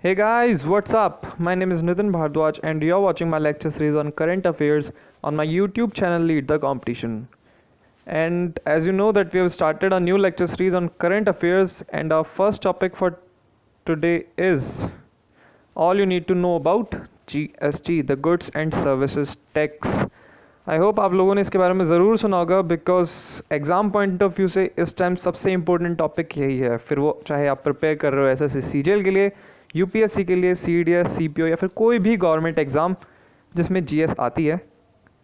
Hey guys, what's up? My name is Nitin Bhardwaj and you're watching my lecture series on current affairs on my YouTube channel Lead the Competition. And as you know that we have started a new lecture series on current affairs and our first topic for today is all you need to know about GST, the Goods and Services Tax. I hope आप लोगों ने इसके बारे में ज़रूर सुना होगा because exam point of view से इस टाइम सबसे इम्पोर्टेंट टॉपिक यही है। फिर वो चाहे आप प्रिपेयर कर रहे हो एसएससी सीजीएल के लिए, यूपीएससी के लिए, सीडीएस, सीपीओ या फिर कोई भी गवर्नमेंट एग्ज़ाम जिसमें जीएस आती है,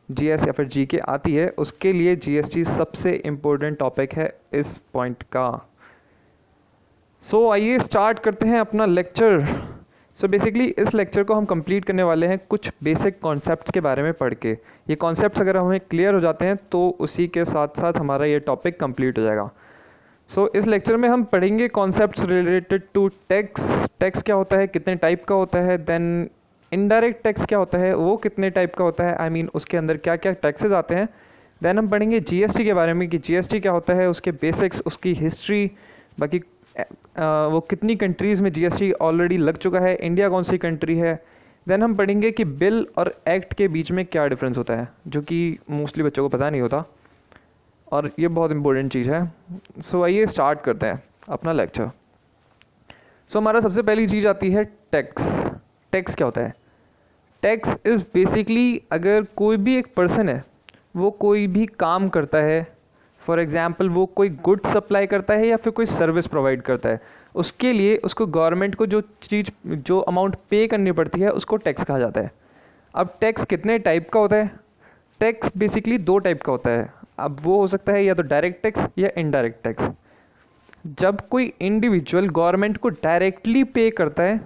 जीएस या फिर जीके आती है, उसके लिए जीएसटी सबसे इम्पोर्टेंट टॉपिक है इस पॉइंट का। सो आइए स्टार्ट करते हैं अपना लेक्चर। सो बेसिकली इस लेक्चर को हम कंप्लीट करने वाले हैं कुछ बेसिक कॉन्सेप्ट्स के बारे में पढ़ के। ये कॉन्सेप्ट्स अगर हमें क्लियर हो जाते हैं तो उसी के साथ साथ हमारा ये टॉपिक कंप्लीट हो जाएगा। सो इस लेक्चर में हम पढ़ेंगे concepts related to tax. Tax क्या होता है, कितने टाइप का होता है, देन इनडायरेक्ट टैक्स क्या होता है, वो कितने टाइप का होता है, आई मीन उसके अंदर क्या क्या टैक्सेस आते हैं। देन हम पढ़ेंगे जीएसटी के बारे में कि जीएसटी क्या होता है, उसके बेसिक्स, उसकी हिस्ट्री, बाकी वो कितनी कंट्रीज़ में जीएसटी ऑलरेडी लग चुका है, इंडिया कौन सी कंट्री है। देन हम पढ़ेंगे कि बिल और एक्ट के बीच में क्या डिफरेंस होता है, जो कि मोस्टली बच्चों को पता नहीं होता और ये बहुत इंपॉर्टेंट चीज़ है। सो आइए स्टार्ट करते हैं अपना लेक्चर। सो हमारा सबसे पहली चीज़ आती है टैक्स। टैक्स क्या होता है? टैक्स इज़ बेसिकली अगर कोई भी एक पर्सन है, वो कोई भी काम करता है, फॉर एग्ज़ाम्पल वो कोई गुड सप्लाई करता है या फिर कोई सर्विस प्रोवाइड करता है, उसके लिए उसको गवर्नमेंट को जो अमाउंट पे करनी पड़ती है उसको टैक्स कहा जाता है। अब टैक्स कितने टाइप का होता है? टैक्स बेसिकली दो टाइप का होता है। अब वो हो सकता है या तो डायरेक्ट टैक्स या इनडायरेक्ट टैक्स। जब कोई इंडिविजुअल गवर्नमेंट को डायरेक्टली पे करता है,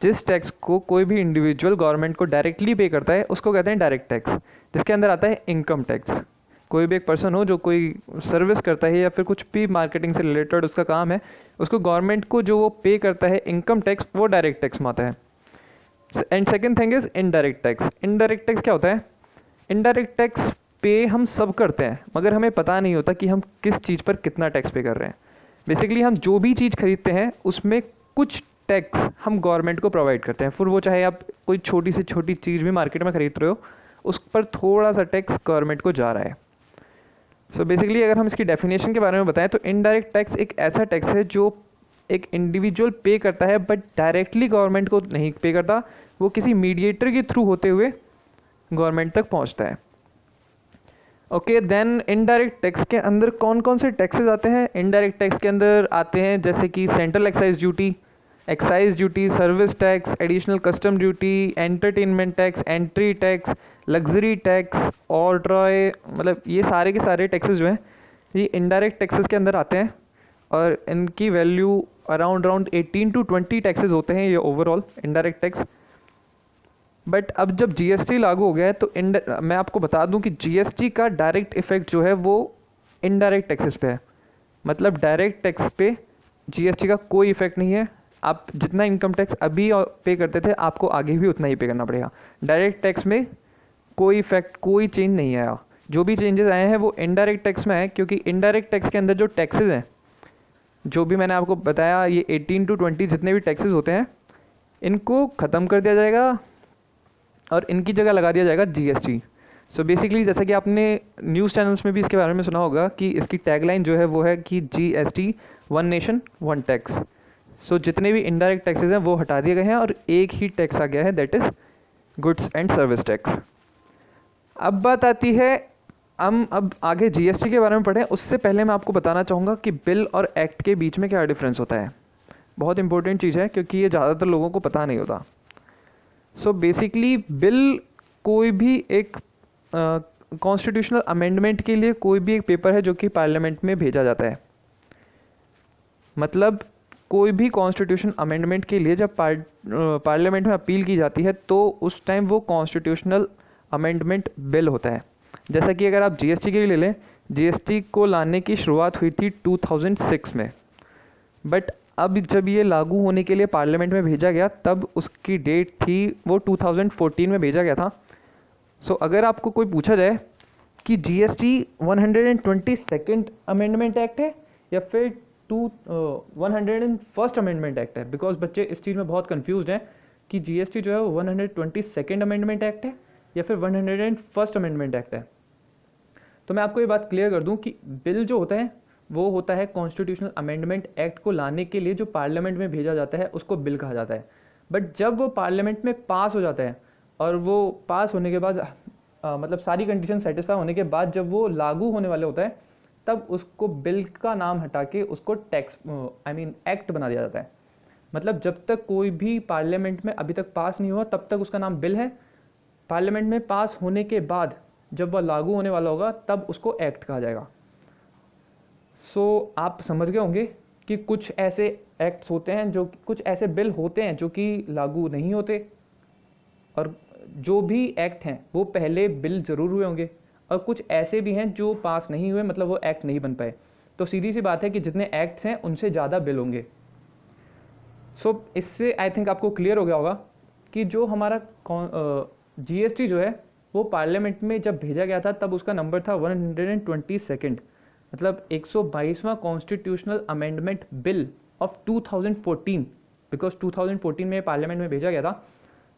जिस टैक्स को कोई भी इंडिविजुअल गवर्नमेंट को डायरेक्टली पे करता है उसको कहते हैं डायरेक्ट टैक्स, जिसके अंदर आता है इनकम टैक्स। कोई भी एक पर्सन हो जो कोई सर्विस करता है या फिर कुछ भी मार्केटिंग से रिलेटेड उसका काम है, उसको गवर्नमेंट को जो वो पे करता है इनकम टैक्स, वो डायरेक्ट टैक्स में आता है। And second thing is indirect tax. Indirect tax क्या होता है? इनडायरेक्ट टैक्स पे हम सब करते हैं मगर हमें पता नहीं होता कि हम किस चीज़ पर कितना टैक्स पे कर रहे हैं। बेसिकली हम जो भी चीज़ खरीदते हैं उसमें कुछ टैक्स हम गवर्नमेंट को प्रोवाइड करते हैं। फिर वो चाहे आप कोई छोटी से छोटी चीज़ भी मार्केट में खरीद रहे हो, उस पर थोड़ा सा टैक्स गवर्नमेंट को जा रहा है। सो बेसिकली अगर हम इसकी डेफिनेशन के बारे में बताएं तो इनडायरेक्ट टैक्स एक ऐसा टैक्स है जो एक इंडिविजुअल पे करता है बट डायरेक्टली गवर्नमेंट को नहीं पे करता, वो किसी मीडिएटर के थ्रू होते हुए गवर्नमेंट तक पहुंचता है। ओके, देन इनडायरेक्ट टैक्स के अंदर कौन कौन से टैक्सेस आते हैं? इनडायरेक्ट टैक्स के अंदर आते हैं जैसे कि central excise duty, service tax, additional custom duty, entertainment tax, entry tax, luxury tax और ट्रॉय, मतलब ये सारे के सारे टैक्सेस जो हैं ये इनडायरेक्ट टैक्सेस के अंदर आते हैं और इनकी वैल्यू अराउंड 18 to 20 टैक्सेस होते हैं ये ओवरऑल इनडायरेक्ट टैक्स। बट अब जब जीएसटी लागू हो गया है तो मैं आपको बता दूं कि जीएसटी का डायरेक्ट इफेक्ट जो है वो इनडायरेक्ट टैक्सेस पे है। मतलब डायरेक्ट टैक्स पे जीएसटी का कोई इफेक्ट नहीं है। आप जितना इनकम टैक्स अभी पे करते थे आपको आगे भी उतना ही पे करना पड़ेगा। डायरेक्ट टैक्स में कोई इफेक्ट, कोई चेंज नहीं आया। जो भी चेंजेस आए हैं वो इनडायरेक्ट टैक्स में आए, क्योंकि इनडायरेक्ट टैक्स के अंदर जो टैक्सेस हैं, जो भी मैंने आपको बताया, ये 18 to 20 जितने भी टैक्सेस होते हैं इनको ख़त्म कर दिया जाएगा और इनकी जगह लगा दिया जाएगा जीएसटी। सो बेसिकली जैसा कि आपने न्यूज़ चैनल्स में भी इसके बारे में सुना होगा कि इसकी टैगलाइन जो है वो है कि GST, one nation one tax. So जितने भी इनडायरेक्ट टैक्सेस हैं वो हटा दिए गए हैं और एक ही टैक्स आ गया है, that is goods and service tax. अब बात आती है, हम अब आगे जीएसटी के बारे में पढ़ें उससे पहले मैं आपको बताना चाहूँगा कि बिल और एक्ट के बीच में क्या डिफरेंस होता है। बहुत इंपॉर्टेंट चीज़ है क्योंकि ये ज़्यादातर लोगों को पता नहीं होता। सो बेसिकली बिल कोई भी एक कॉन्स्टिट्यूशनल अमेंडमेंट के लिए कोई भी एक पेपर है जो कि पार्लियामेंट में भेजा जाता है। मतलब कोई भी कॉन्स्टिट्यूशन अमेंडमेंट के लिए जब पार्लियामेंट में अपील की जाती है तो उस टाइम वो कॉन्स्टिट्यूशनल अमेंडमेंट बिल होता है। जैसा कि अगर आप जीएसटी के लिए ले लें, जीएसटी को लाने की शुरुआत हुई थी 2006 में, बट अब जब ये लागू होने के लिए पार्लियामेंट में भेजा गया तब उसकी डेट थी वो 2014 में भेजा गया था। सो अगर आपको कोई पूछा जाए कि जीएसटी 122nd अमेंडमेंट एक्ट है या फिर टू 101st अमेंडमेंट एक्ट है, बिकॉज बच्चे इस चीज़ में बहुत कंफ्यूज हैं कि जीएसटी जो है वो 122nd अमेंडमेंट एक्ट है या फिर 101st अमेंडमेंट एक्ट है। तो मैं आपको ये बात क्लियर कर दूं कि बिल जो होता है वो होता है कॉन्स्टिट्यूशनल अमेंडमेंट एक्ट को लाने के लिए जो पार्लियामेंट में भेजा जाता है उसको बिल कहा जाता है। बट जब वो पार्लियामेंट में पास हो जाता है और वो पास होने के बाद मतलब सारी कंडीशन सेटिस्फाई होने के बाद जब वो लागू होने वाले होता है तब उसको बिल का नाम हटा के उसको टैक्स एक्ट बना दिया जाता है। मतलब जब तक कोई भी पार्लियामेंट में अभी तक पास नहीं हुआ तब तक उसका नाम बिल है। पार्लियामेंट में पास होने के बाद जब वह लागू होने वाला होगा तब उसको एक्ट कहा जाएगा। आप समझ गए होंगे कि कुछ ऐसे एक्ट्स होते हैं जो कुछ ऐसे बिल होते हैं जो कि लागू नहीं होते, और जो भी एक्ट हैं वो पहले बिल ज़रूर हुए होंगे, और कुछ ऐसे भी हैं जो पास नहीं हुए, मतलब वो एक्ट नहीं बन पाए। तो सीधी सी बात है कि जितने एक्ट्स हैं उनसे ज़्यादा बिल होंगे। इससे आई थिंक आपको क्लियर हो गया होगा कि जो हमारा जीएसटी जो है वो पार्लियामेंट में जब भेजा गया था तब उसका नंबर था 122nd, मतलब 122वां constitutional amendment bill of 2014, because 2014 में पार्लियामेंट में भेजा गया था।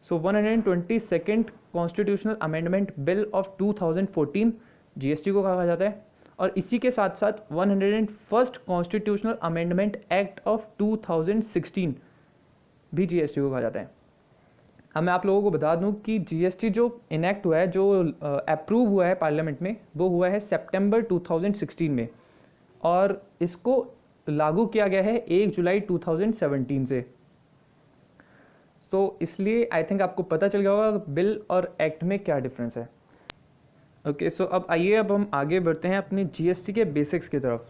122nd constitutional amendment bill of 2014 GST को कहा जाता है, और इसी के साथ साथ 101st constitutional amendment act of 2016 भी जीएसटी को कहा जाता है। अब मैं आप लोगों को बता दूं कि जीएसटी जो इनेक्ट हुआ है, जो अप्रूव हुआ है पार्लियामेंट में, वो हुआ है सितंबर 2016 में, और इसको लागू किया गया है 1 जुलाई 2017 से। इसलिए आई थिंक आपको पता चल गया होगा बिल और एक्ट में क्या डिफरेंस है। ओके, अब आइए अब हम आगे बढ़ते हैं अपनी जीएसटी के बेसिक्स की तरफ।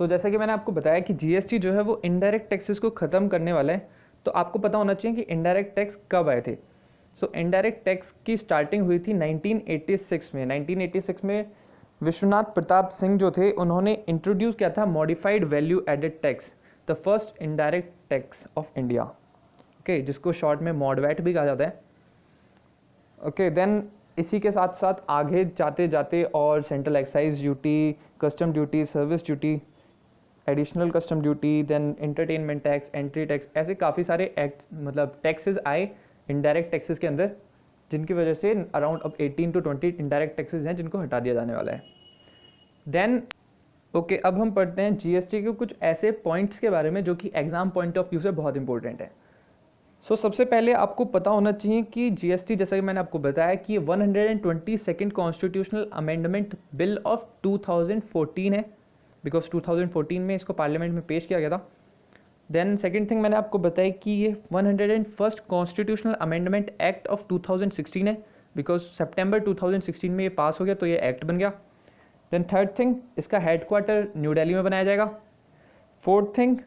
जैसा कि मैंने आपको बताया कि जीएसटी जो है वो इनडायरेक्ट टैक्सेस को ख़त्म करने वाला है। तो आपको पता होना चाहिए कि इनडायरेक्ट टैक्स कब आए थे। इनडायरेक्ट टैक्स की स्टार्टिंग हुई थी 1986 में। 1986 में विश्वनाथ प्रताप सिंह जो थे उन्होंने इंट्रोड्यूस किया था modified value added tax, the first indirect tax of India, okay, जिसको शॉर्ट में मॉडवैट भी कहा जाता है। ओके, देन इसी के साथ साथ आगे जाते जाते और central excise duty, custom duty, service duty, additional custom duty, then entertainment tax, entry tax, ऐसे काफ़ी सारे एक्ट मतलब टैक्सेस आए इनडायरेक्ट टैक्सेस के अंदर, जिनकी वजह से अराउंड अब 18 to 20 इनडायरेक्ट टैक्सेस हैं जिनको हटा दिया जाने वाला है। देन ओके, अब हम पढ़ते हैं जीएसटी के कुछ ऐसे पॉइंट्स के बारे में जो कि एग्जाम पॉइंट ऑफ व्यू से बहुत इंपॉर्टेंट है। सबसे पहले आपको पता होना चाहिए कि जीएसटी, जैसा कि मैंने आपको बताया कि 122nd constitutional amendment bill of 2014 है, बिकॉज 2014 में इसको पार्लियामेंट में पेश किया गया था। देन सेकेंड थिंग मैंने आपको बताया कि ये 101st constitutional amendment act of 2016 है, बिकॉज सितंबर 2016 में ये पास हो गया तो ये एक्ट बन गया। देन थर्ड थिंग, इसका हेडक्वार्टर न्यू दिल्ली में बनाया जाएगा। फोर्थ थिंग,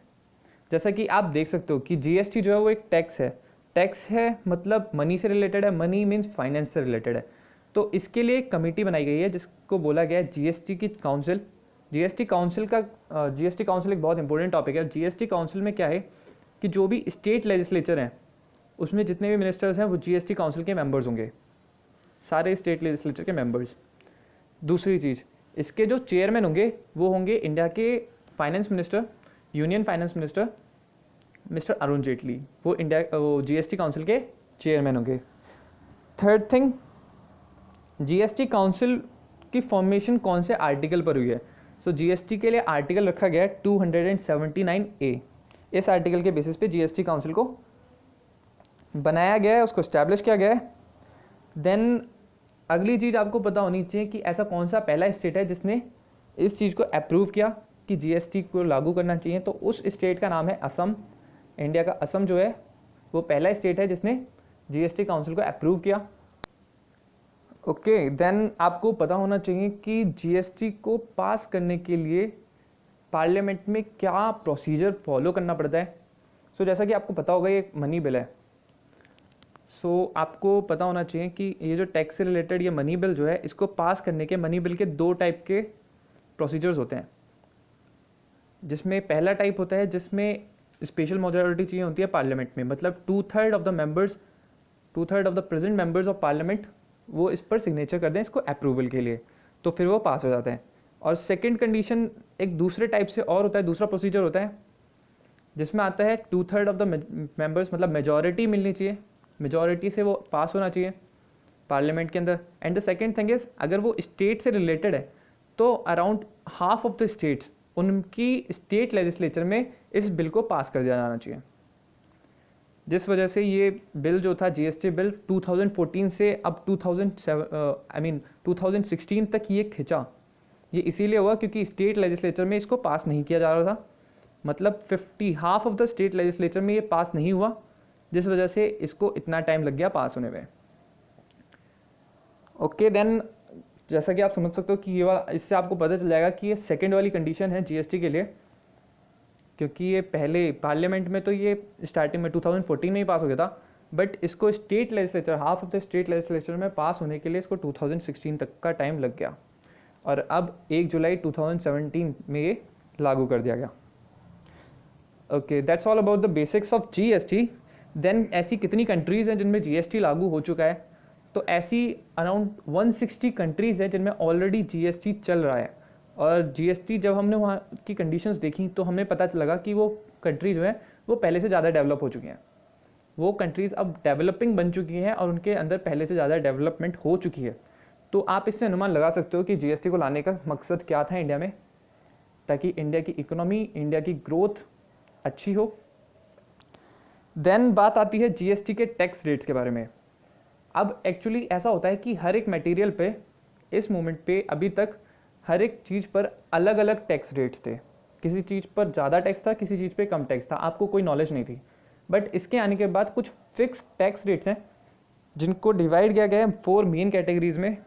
जैसा कि आप देख सकते हो कि जीएसटी जो है वो एक टैक्स है मतलब मनी से रिलेटेड है, मनी मीन्स फाइनेंस से रिलेटेड है। तो इसके लिए एक कमेटी बनाई गई है जिसको बोला गया है जीएसटी की काउंसिल। जीएसटी काउंसिल एक बहुत इंपॉर्टेंट टॉपिक है। जीएसटी काउंसिल में क्या है कि जो भी स्टेट लेजिस्लेचर हैं उसमें जितने भी मिनिस्टर्स हैं वो जीएसटी काउंसिल के मेंबर्स होंगे, सारे स्टेट लेजिस्लेचर के मेंबर्स। दूसरी चीज़, इसके जो चेयरमैन होंगे वो होंगे इंडिया के finance minister, union finance minister mister Arun Jaitley, वो जीएसटी काउंसिल के चेयरमैन होंगे। थर्ड थिंग, जीएसटी काउंसिल की फॉर्मेशन कौन से आर्टिकल पर हुई है। जीएसटी के लिए आर्टिकल रखा गया है 279A। इस आर्टिकल के बेसिस पे जीएसटी काउंसिल को बनाया गया है, उसको स्टैब्लिश किया गया है। देन अगली चीज़ आपको पता होनी चाहिए कि ऐसा कौन सा पहला स्टेट है जिसने इस चीज़ को अप्रूव किया कि जीएसटी को लागू करना चाहिए। तो उस स्टेट का नाम है असम। इंडिया का असम जो है वो पहला स्टेट है जिसने जीएसटी काउंसिल को अप्रूव किया। ओके, देन आपको पता होना चाहिए कि जीएसटी को पास करने के लिए पार्लियामेंट में क्या प्रोसीजर फॉलो करना पड़ता है। जैसा कि आपको पता होगा ये मनी बिल है। आपको पता होना चाहिए कि ये जो टैक्स से रिलेटेड ये मनी बिल जो है, इसको पास करने के मनी बिल के दो टाइप के प्रोसीजर्स होते हैं, जिसमें पहला टाइप होता है जिसमें स्पेशल मेजॉरिटी चाहिए होती है पार्लियामेंट में, मतलब 2/3 of the present members of parliament वो इस पर सिग्नेचर कर दें इसको अप्रूवल के लिए, तो फिर वो पास हो जाता है। और सेकंड कंडीशन एक दूसरे टाइप से और होता है, दूसरा प्रोसीजर होता है जिसमें आता है 2/3 ऑफ द मेंबर्स, मतलब मेजॉरिटी मिलनी चाहिए, मेजॉरिटी से वो पास होना चाहिए पार्लियामेंट के अंदर। And the second thing is अगर वो स्टेट से रिलेटेड है तो around half of the states उनकी स्टेट लेजिस्लेचर में इस बिल को पास कर दिया जाना चाहिए। जिस वजह से ये बिल जो था जीएसटी बिल 2014 से अब 2016 तक ये खिंचा। ये इसीलिए हुआ क्योंकि स्टेट लेजिस्लेचर में इसको पास नहीं किया जा रहा था, मतलब half of the state legislature में ये पास नहीं हुआ, जिस वजह से इसको इतना टाइम लग गया पास होने में। ओके देन, जैसा कि आप समझ सकते हो कि ये वाला, इससे आपको पता चल जाएगा कि ये सेकंड वाली कंडीशन है जीएसटी के लिए, क्योंकि ये पहले पार्लियामेंट में तो ये स्टार्टिंग में 2014 में ही पास हो गया था, बट इसको state legislature, half of the state legislature में पास होने के लिए इसको 2016 तक का टाइम लग गया, और अब 1 जुलाई 2017 में ये लागू कर दिया गया। Okay, that's all about the basics of GST. Then ऐसी कितनी कंट्रीज़ हैं जिनमें जीएसटी लागू हो चुका है? तो ऐसी अराउंड 160 कंट्रीज़ हैं जिनमें ऑलरेडी जीएसटी चल रहा है। और जीएसटी जब हमने वहाँ की कंडीशंस देखी तो हमें पता लगा कि वो कंट्री जो है वो पहले से ज़्यादा डेवलप हो चुकी हैं, वो कंट्रीज़ अब डेवलपिंग बन चुकी हैं और उनके अंदर पहले से ज़्यादा डेवलपमेंट हो चुकी है। तो आप इससे अनुमान लगा सकते हो कि जीएसटी को लाने का मकसद क्या था इंडिया में, ताकि इंडिया की इकोनॉमी, इंडिया की ग्रोथ अच्छी हो। देन बात आती है जीएसटी के टैक्स रेट्स के बारे में। अब एक्चुअली ऐसा होता है कि हर एक मटेरियल पे इस मोमेंट पे अभी तक हर एक चीज़ पर अलग अलग टैक्स रेट्स थे। किसी चीज़ पर ज़्यादा टैक्स था, किसी चीज़ पे कम टैक्स था, आपको कोई नॉलेज नहीं थी। बट इसके आने के बाद कुछ फिक्स टैक्स रेट्स हैं जिनको डिवाइड किया गया है 4 मेन कैटेगरीज में,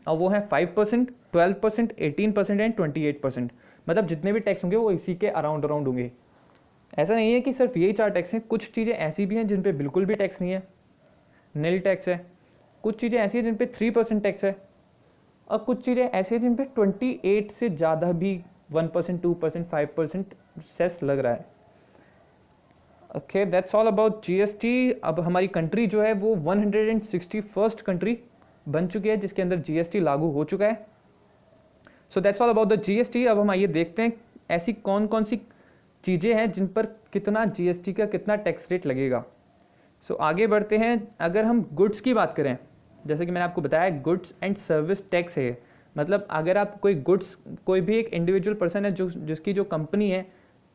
और वो है 5%, 12%, 18% एंड 28%। मतलब जितने भी टैक्स होंगे वो इसी के अराउंड होंगे। ऐसा नहीं है कि सिर्फ यही 4 टैक्स हैं, कुछ चीज़ें ऐसी भी हैं जिन पे बिल्कुल भी टैक्स नहीं है, नील टैक्स है। कुछ चीज़ें ऐसी हैं जिन पे 3% टैक्स है, और कुछ चीज़ें ऐसी हैं जिन पे 28 से ज़्यादा भी 1%, 2%, 5% सेस लग रहा है। Okay, that's all about GST. अब हमारी कंट्री जो है वो 161st कंट्री बन चुकी है जिसके अंदर जीएसटी लागू हो चुका है। So that's all about the GST. अब हम आइए देखते हैं ऐसी कौन कौन सी चीज़ें हैं जिन पर कितना जीएसटी का कितना टैक्स रेट लगेगा। सो आगे बढ़ते हैं। अगर हम गुड्स की बात करें, जैसे कि मैंने आपको बताया गुड्स एंड सर्विस टैक्स है, मतलब अगर आप कोई गुड्स, कोई भी एक इंडिविजुअल पर्सन है जिसकी जो कंपनी है,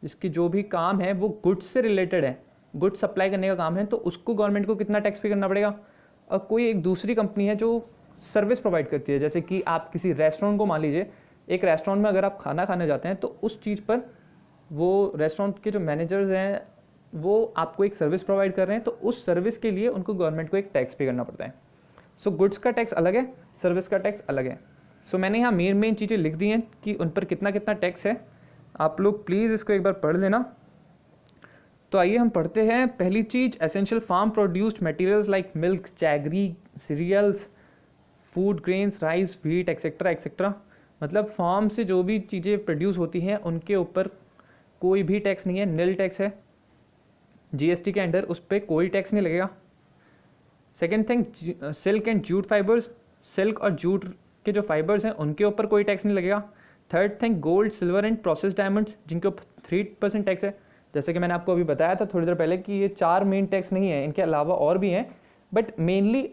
जिसकी जो भी काम है वो गुड्स से रिलेटेड है, गुड्स सप्लाई करने का काम है, तो उसको गवर्नमेंट को कितना टैक्स पे करना पड़ेगा। और कोई एक दूसरी कंपनी है जो सर्विस प्रोवाइड करती है, जैसे कि आप किसी रेस्टोरेंट को मान लीजिए, एक रेस्टोरेंट में अगर आप खाना खाने जाते हैं तो उस चीज़ पर वो रेस्टोरेंट के जो मैनेजर्स हैं वो आपको एक सर्विस प्रोवाइड कर रहे हैं, तो उस सर्विस के लिए उनको गवर्नमेंट को एक टैक्स पे करना पड़ता है। सो गुड्स का टैक्स अलग है, सर्विस का टैक्स अलग है। सो मैंने यहाँ मेन चीज़ें लिख दी हैं कि उन पर कितना कितना टैक्स है। आप लोग प्लीज़ इसको एक बार पढ़ लेना। तो आइए हम पढ़ते हैं। पहली चीज़, essential farm produced materials like milk, jaggery, cereals, food grains, rice, wheat etcetera etcetera. मतलब फार्म से जो भी चीज़ें प्रोड्यूस होती हैं उनके ऊपर कोई भी टैक्स नहीं है, नील टैक्स है जीएसटी के अंडर, उस पर कोई टैक्स नहीं लगेगा। Second thing, silk and jute fibres, silk और जूट के जो फाइबर्स हैं उनके ऊपर कोई टैक्स नहीं लगेगा। Third thing, gold, silver and process diamonds, जिनके ऊपर 3% टैक्स है। जैसे कि मैंने आपको अभी बताया था थोड़ी देर पहले कि ये 4 मेन टैक्स नहीं है, इनके अलावा और भी हैं, बट मेनली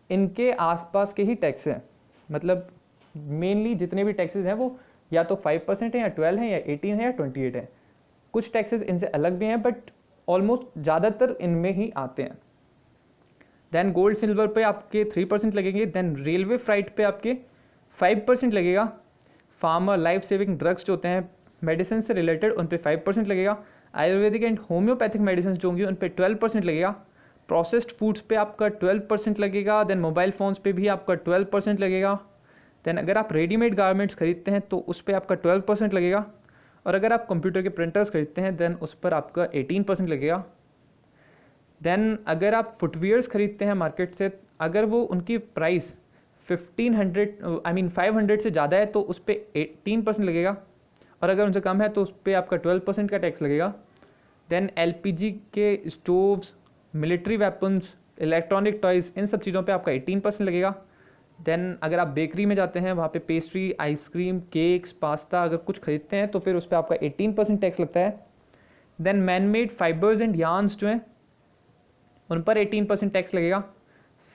इनके आसपास के ही टैक्स हैं। मतलब मेनली जितने भी टैक्सेस हैं वो या तो 5% है, या 12 है, या 18 है, या 28 है। कुछ टैक्सेस इनसे अलग भी हैं, बट ऑलमोस्ट ज़्यादातर इनमें ही आते हैं। देन गोल्ड सिल्वर पे आपके 3% लगेंगे। देन रेलवे फ्राइट पे आपके 5% लगेगा। फार्मर, लाइफ सेविंग ड्रग्स जो होते हैं मेडिसिन से रिलेटेड, उन पे 5% लगेगा। आयुर्वेदिक एंड होम्योपैथिक मेडिसिन जो होंगी उन पे 12% लगेगा। प्रोसेस्ड फूड्स पे आपका 12% लगेगा। देन मोबाइल फ़ोन्स पे भी आपका 12% लगेगा। देन अगर आप रेडीमेड गारमेंट्स खरीदते हैं तो उस पर आपका 12% लगेगा। और अगर आप कंप्यूटर के प्रिंटर्स खरीदते हैं देन उस पर आपका 18% लगेगा। देन अगर आप फुटवियर्स खरीदते हैं मार्केट से, अगर वो उनकी प्राइस 500 से ज़्यादा है तो उस पर 18% लगेगा, और अगर उनसे कम है तो उस पर आपका 12% का टैक्स लगेगा। देन एलपीजी के stoves, military weapons, electronic toys, इन सब चीज़ों पे आपका 18% लगेगा। देन अगर आप बेकरी में जाते हैं, वहाँ पे पेस्ट्री, आइसक्रीम, केक्स, पास्ता अगर कुछ खरीदते हैं तो फिर उस पर आपका 18% टैक्स लगता है। Then man made fibres and yarns जो हैं उन पर 18% टैक्स लगेगा।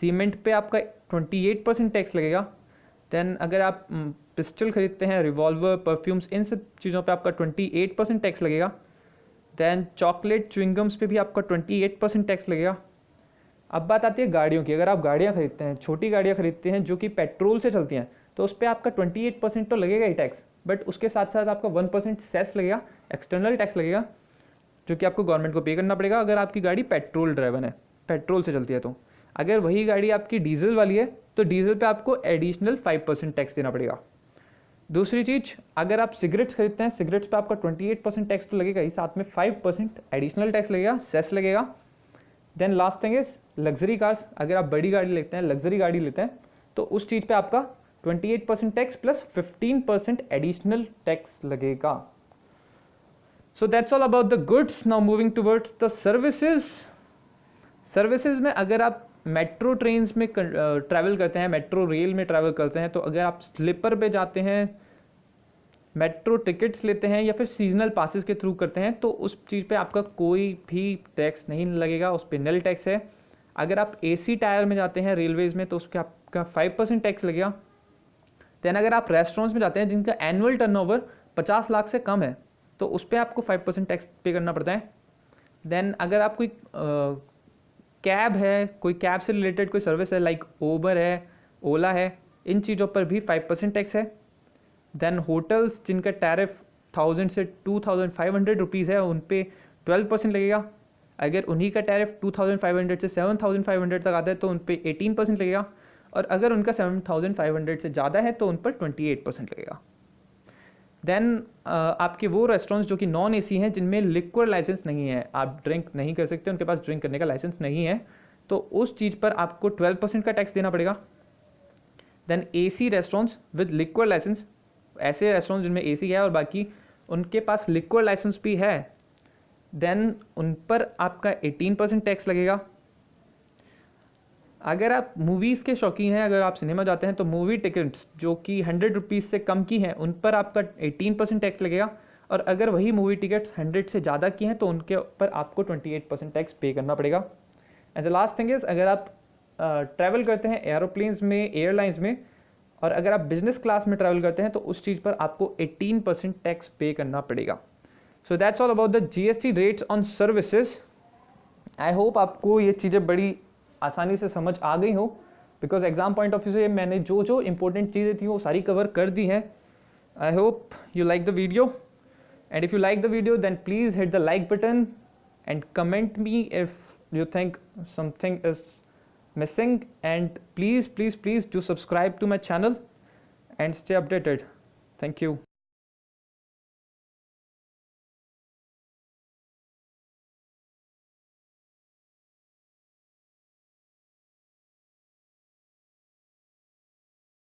सीमेंट पे आपका 28% टैक्स लगेगा। देन अगर आप पिस्टल खरीदते हैं, रिवॉल्वर, परफ्यूम्स, इन सब चीज़ों पे आपका 28% टैक्स लगेगा। देन चॉकलेट, च्युइंगम्स पे भी आपका 28% टैक्स लगेगा। अब बात आती है गाड़ियों की। अगर आप गाड़ियाँ खरीदते हैं, छोटी गाड़ियाँ खरीदते हैं जो कि पेट्रोल से चलती हैं, तो उस पर आपका 28% तो लगेगा ही टैक्स, बट उसके साथ साथ आपका 1% सेस लगेगा, एक्सटर्नल टैक्स लगेगा, जो कि आपको गवर्नमेंट को पे करना पड़ेगा अगर आपकी गाड़ी पेट्रोल ड्राइवन है, पेट्रोल से चलती है। तो अगर वही गाड़ी आपकी डीजल वाली है तो डीजल पे आपको एडिशनल 5% टैक्स देना पड़ेगा। दूसरी चीज़, अगर आप सिगरेट्स खरीदते हैं, सिगरेट्स पे आपका 28% टैक्स तो लगेगा ही, साथ में 5% एडिशनल टैक्स लगेगा, सेस लगेगा। Then last thing is luxury cars. अगर आप बड़ी गाड़ी लेते हैं, लग्जरी गाड़ी लेते हैं, तो उस चीज़ पे आपका 28% टैक्स प्लस 15% एडिशनल टैक्स लगेगा। So that's all about the goods. Now moving towards the services. Services में अगर आप मेट्रो ट्रेन्स में ट्रैवल करते हैं, मेट्रो रेल में ट्रैवल करते हैं, तो अगर आप स्लीपर पे जाते हैं, मेट्रो टिकट्स लेते हैं या फिर सीजनल पासेस के थ्रू करते हैं, तो उस चीज़ पे आपका कोई भी टैक्स नहीं लगेगा, उस पर निल टैक्स है। अगर आप एसी टायर में जाते हैं रेलवेज में, तो उस पर आपका 5% टैक्स लगेगा। देन अगर आप रेस्टोरेंट्स में जाते हैं जिनका एनुअल टर्नओवर 50 लाख से कम है, तो उस पर आपको 5% टैक्स पे करना पड़ता है। देन अगर आप कोई कैब है, कोई कैब से रिलेटेड कोई सर्विस है, लाइक ओबर है, ओला है, इन चीज़ों पर भी 5% टैक्स है। देन होटल्स जिनका टैरिफ 1000 से 2500 रुपीज़ है, उन पे 12% लगेगा। अगर उन्हीं का टैरिफ 2500 से 7500 तक आता है तो उन पे 18% लगेगा, और अगर उनका 7500 से ज़्यादा है तो उन पर 28% लगेगा। देन आपके वो रेस्टोरेंट्स जो कि नॉन एसी हैं, जिनमें लिक्विड लाइसेंस नहीं है, आप ड्रिंक नहीं कर सकते, उनके पास ड्रिंक करने का लाइसेंस नहीं है, तो उस चीज़ पर आपको 12% का टैक्स देना पड़ेगा। Then AC restaurants with liquid licence, ऐसे रेस्टोरेंट्स जिनमें एसी है और बाकी उनके पास लिक्विड लाइसेंस भी है, देन उन पर आपका 18% टैक्स लगेगा। अगर आप मूवीज़ के शौकीन हैं, अगर आप सिनेमा जाते हैं, तो मूवी टिकट्स जो कि 100 रुपीज़ से कम की हैं, उन पर आपका 18% टैक्स लगेगा, और अगर वही मूवी टिकट्स 100 से ज़्यादा की हैं तो उनके ऊपर आपको 28% टैक्स पे करना पड़ेगा। And the last thing is, अगर आप ट्रैवल करते हैं एरोप्लेन्स में, एयरलाइंस में, और अगर आप बिजनेस क्लास में ट्रैवल करते हैं, तो उस चीज़ पर आपको 18% टैक्स पे करना पड़ेगा। So that's all about the GST rates on services. I hope आपको ये चीज़ें बड़ी आसानी से समझ आ गई हो, because exam point of view से मैंने जो जो इंपॉर्टेंट चीज़ें थी वो सारी कवर कर दी हैं। I hope you like the video, and if you like the video then please hit the like button and comment me if you think something is missing, and please do subscribe to my channel and stay updated. Thank you.